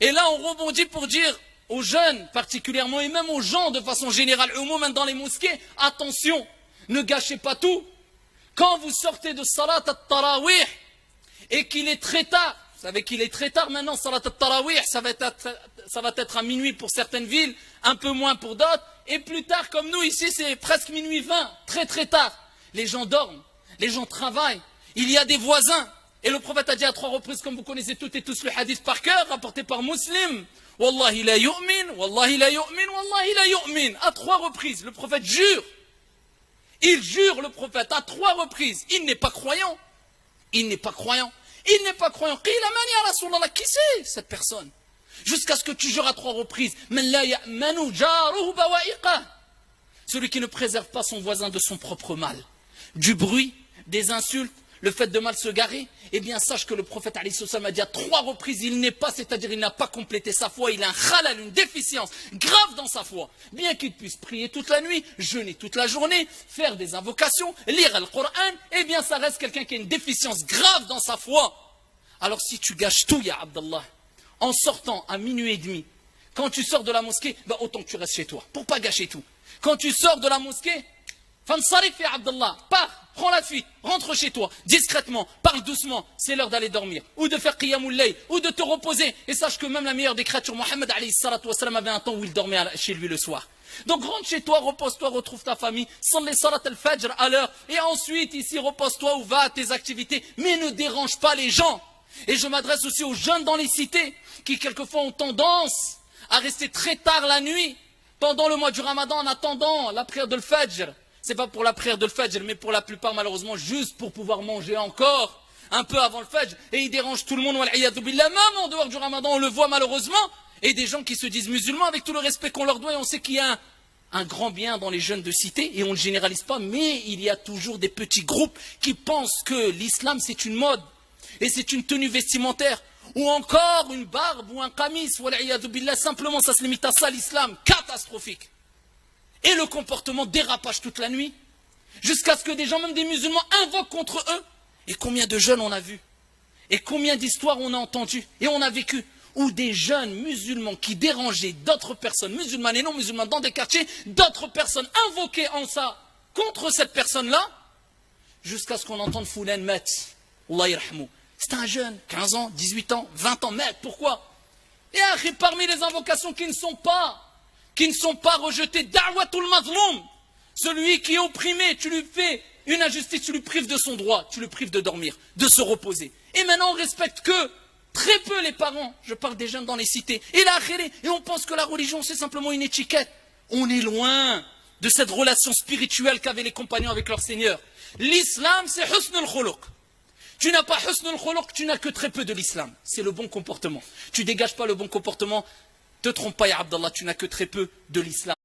Et là, on rebondit pour dire aux jeunes particulièrement, et même aux gens de façon générale, au moins dans les mosquées, attention, ne gâchez pas tout. Quand vous sortez de Salat al-Tarawih et qu'il est très tard, vous savez qu'il est très tard maintenant, Salat al-Tarawih, ça va être à minuit pour certaines villes, un peu moins pour d'autres, et plus tard, comme nous ici, c'est presque minuit 20, très très tard. Les gens dorment, les gens travaillent, il y a des voisins. Et le prophète a dit à 3 reprises, comme vous connaissez toutes et tous le hadith par cœur, rapporté par Muslim, Wallahi la yu'min, Wallahi la yu'min, Wallahi la yu'min. À 3 reprises, le prophète jure. Il jure, le prophète, à 3 reprises. Il n'est pas croyant. Il n'est pas croyant. Il n'est pas croyant. Qui c'est cette personne? Jusqu'à ce que tu jures à 3 reprises. Celui qui ne préserve pas son voisin de son propre mal. Du bruit, des insultes, le fait de mal se garer, eh bien sache que le prophète a dit à 3 reprises, il n'est pas, c'est-à-dire il n'a pas complété sa foi, il a un khalal, une déficience grave dans sa foi. Bien qu'il puisse prier toute la nuit, jeûner toute la journée, faire des invocations, lire le Coran, eh bien ça reste quelqu'un qui a une déficience grave dans sa foi. Alors si tu gâches tout, ya Abdallah, en sortant à minuit et demi, quand tu sors de la mosquée, bah autant que tu restes chez toi, pour pas gâcher tout. Quand tu sors de la mosquée, Fansarif ya Abdallah, pars, prends la fuite, rentre chez toi, discrètement, parle doucement, c'est l'heure d'aller dormir, ou de faire qiyamul layl, ou de te reposer, et sache que même la meilleure des créatures, Mohammed alayhi salatu wassalam, avait un temps où il dormait chez lui le soir. Donc rentre chez toi, repose-toi, retrouve ta famille, salli salat al-fajr à l'heure, et ensuite ici repose-toi ou va à tes activités, mais ne dérange pas les gens. Et je m'adresse aussi aux jeunes dans les cités, qui quelquefois ont tendance à rester très tard la nuit, pendant le mois du Ramadan, en attendant la prière de l'Fajr. C'est pas pour la prière de l'Fajr, mais pour la plupart, malheureusement, juste pour pouvoir manger encore un peu avant le Fajr. Et il dérange tout le monde, même en dehors du Ramadan, on le voit malheureusement. Et des gens qui se disent musulmans, avec tout le respect qu'on leur doit, et on sait qu'il y a un grand bien dans les jeunes de cité, et on ne généralise pas, mais il y a toujours des petits groupes qui pensent que l'islam c'est une mode, et c'est une tenue vestimentaire, ou encore une barbe, ou un qamis, simplement ça se limite à ça l'islam, catastrophique. Et le comportement dérapage toute la nuit, jusqu'à ce que des gens, même des musulmans, invoquent contre eux. Et combien de jeunes on a vu? Et combien d'histoires on a entendues? Et on a vécu? Où des jeunes musulmans qui dérangeaient d'autres personnes, musulmanes et non musulmanes, dans des quartiers, d'autres personnes invoquaient en ça, contre cette personne-là, jusqu'à ce qu'on entende Foulan Met, Allah yarhamou. C'est un jeune, 15 ans, 18 ans, 20 ans, Met, pourquoi? Et parmi les invocations qui ne sont pas rejetés, da'watul mazloum, celui qui est opprimé, tu lui fais une injustice, tu lui prives de son droit, tu le prives de dormir, de se reposer. Et maintenant on respecte que très peu les parents, je parle des jeunes dans les cités, et on pense que la religion c'est simplement une étiquette. On est loin de cette relation spirituelle qu'avaient les compagnons avec leur Seigneur. L'islam c'est husnul khuluq. Tu n'as pas husnul khuluq, tu n'as que très peu de l'islam. C'est le bon comportement. Tu dégages pas le bon comportement, te trompe pas ya Abdallah, tu n'as que très peu de l'islam.